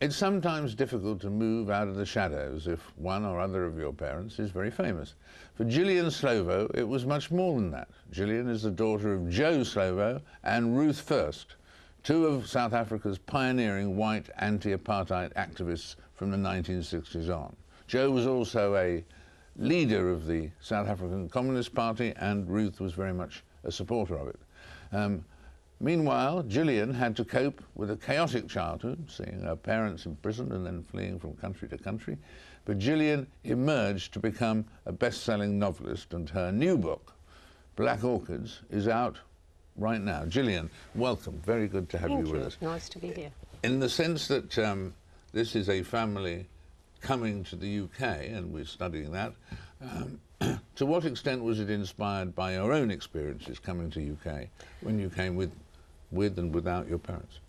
It's sometimes difficult to move out of the shadows if one or other of your parents is very famous. For Gillian Slovo, it was much more than that. Gillian is the daughter of Joe Slovo and Ruth First, two of South Africa's pioneering white anti-apartheid activists from the 1960s on. Joe was also a leader of the South African Communist Party, and Ruth was very much a supporter of it. Meanwhile, Gillian had to cope with a chaotic childhood, seeing her parents imprisoned and then fleeing from country to country. But Gillian emerged to become a best-selling novelist, and her new book, Black Orchids, is out right now. Gillian, welcome. Very good to have you with us. Nice to be here. In the sense that this is a family coming to the UK, and we're studying that, to what extent was it inspired by your own experiences coming to UK when you came with and without your parents?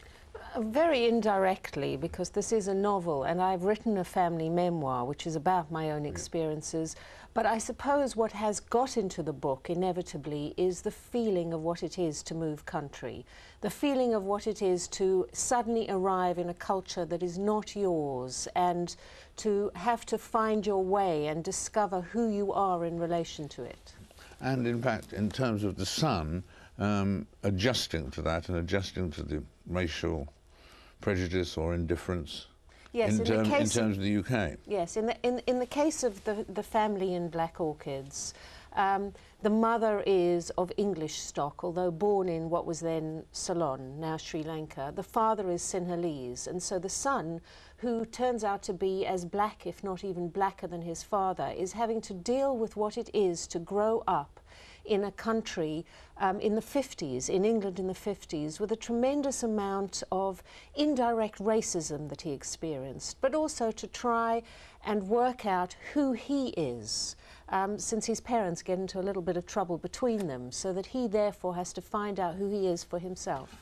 Very indirectly, because this is a novel and I've written a family memoir which is about my own experiences. But I suppose what has got into the book inevitably is the feeling of what it is to move country, the feeling of what it is to suddenly arrive in a culture that is not yours and to have to find your way and discover who you are in relation to it. And in fact, in terms of the son, adjusting to that and adjusting to the racial prejudice or indifference. Yes, in terms of the UK. Yes, in the case of the family in Black Orchids, the mother is of English stock, although born in what was then Ceylon, now Sri Lanka. The father is Sinhalese, and so the son, who turns out to be as black, if not even blacker than his father, is having to deal with what it is to grow up in a country in the 50s, in England in the 50s, with a tremendous amount of indirect racism that he experienced, but also to try and work out who he is, since his parents get into a little bit of trouble between them, so that he therefore has to find out who he is for himself.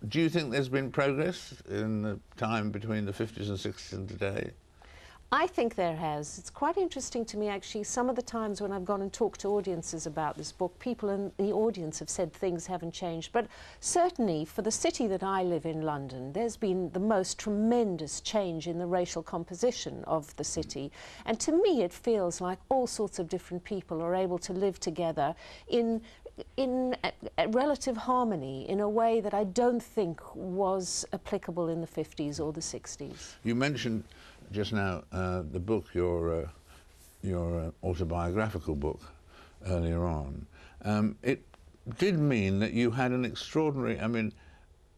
Do you think there's been progress in the time between the 50s and 60s and today? I think there has. It's quite interesting to me, actually, some of the times when I've gone and talked to audiences about this book, people in the audience have said things haven't changed. But certainly for the city that I live in, London, there's been the most tremendous change in the racial composition of the city. And to me, it feels like all sorts of different people are able to live together in a relative harmony in a way that I don't think was applicable in the 50s or the 60s. You mentioned just now the book, your autobiographical book earlier on. It did mean that you had an extraordinary, I mean,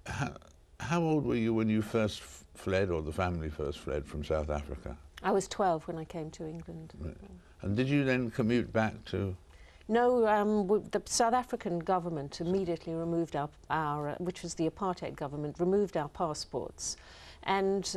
how old were you when you first fled, or the family first fled from South Africa? I was 12 when I came to England. Right. And did you then commute back to? No, the South African government immediately removed our which was the apartheid government, removed our passports. And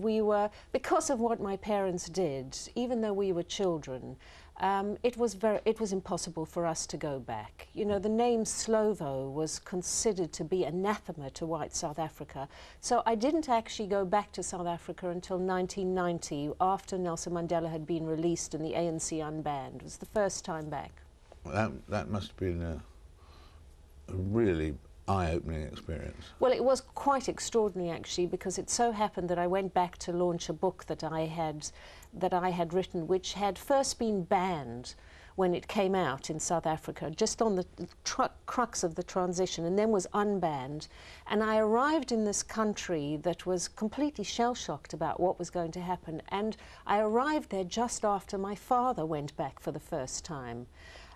we were, because of what my parents did, even though we were children, it was impossible for us to go back. You know, the name Slovo was considered to be anathema to white South Africa. So I didn't actually go back to South Africa until 1990, after Nelson Mandela had been released and the ANC unbanned. It was the first time back. That must have been a really eye-opening experience. Well, it was quite extraordinary, actually, because it so happened that I went back to launch a book that I had written, which had first been banned when it came out in South Africa, just on the crux of the transition, and then was unbanned. And I arrived in this country that was completely shell-shocked about what was going to happen. And I arrived there just after my father went back for the first time.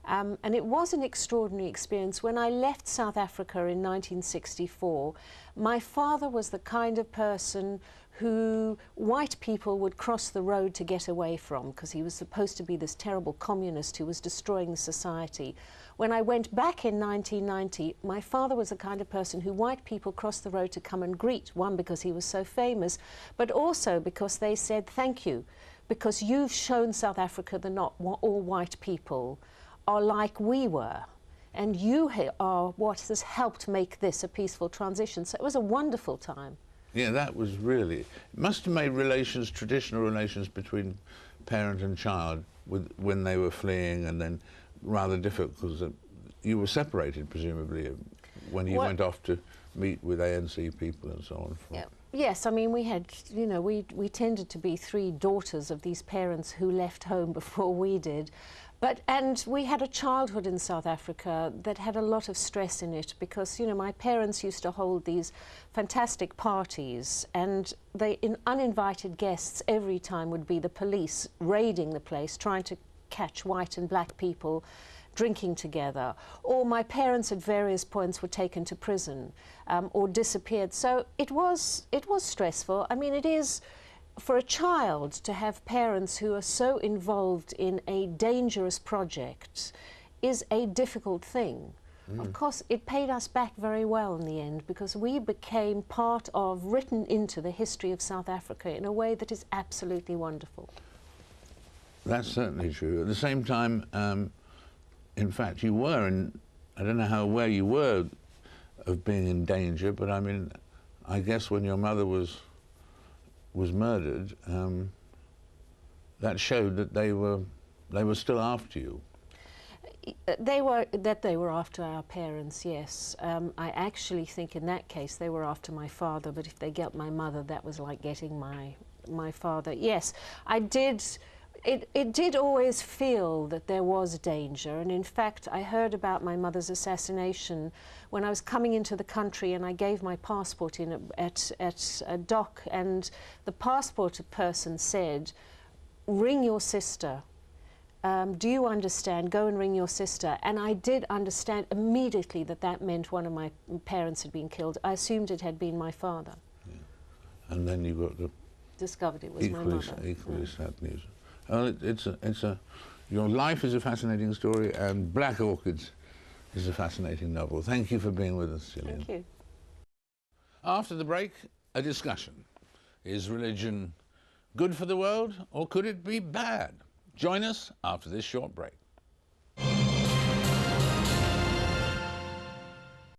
And it was an extraordinary experience. When I left South Africa in 1964, my father was the kind of person who white people would cross the road to get away from, because he was supposed to be this terrible communist who was destroying the society. When I went back in 1990, my father was the kind of person who white people crossed the road to come and greet, one, because he was so famous, but also because they said, thank you, because you've shown South Africa that not all white people are like we were, and you are what has helped make this a peaceful transition. So it was a wonderful time. Yeah, that was really, it must have made relations, traditional relations between parent and child when they were fleeing, and then rather difficult because you were separated, presumably, when you went off to meet with ANC people and so on? Yeah. Yes, I mean, we had, you know, we tended to be three daughters of these parents who left home before we did. And we had a childhood in South Africa that had a lot of stress in it because, you know, my parents used to hold these fantastic parties, and uninvited guests every time would be the police raiding the place, trying to catch white and black people drinking together, or my parents at various points were taken to prison or disappeared. So it was stressful. I mean, it is, for a child to have parents who are so involved in a dangerous project is a difficult thing. Of course, it paid us back very well in the end because we became part of, written into the history of South Africa in a way that is absolutely wonderful. That's certainly true. At the same time, in fact, you were in, I don't know how aware you were of being in danger, but I mean, I guess when your mother was murdered, that showed that they were still after you. They were after our parents, yes. I actually think in that case they were after my father, but if they got my mother, that was like getting my father. Yes, I did. It did always feel that there was danger, and in fact I heard about my mother's assassination when I was coming into the country, and I gave my passport in at a dock, and the passport person said, "Ring your sister. Do you understand? Go and ring your sister." And I did understand immediately that that meant one of my parents had been killed. I assumed it had been my father. Yeah. And then you got the discovered it was my mother. Equally sad news. Well, your life is a fascinating story, and Black Orchids is a fascinating novel. Thank you for being with us, Gillian. Thank you. After the break, a discussion. Is religion good for the world, or could it be bad? Join us after this short break.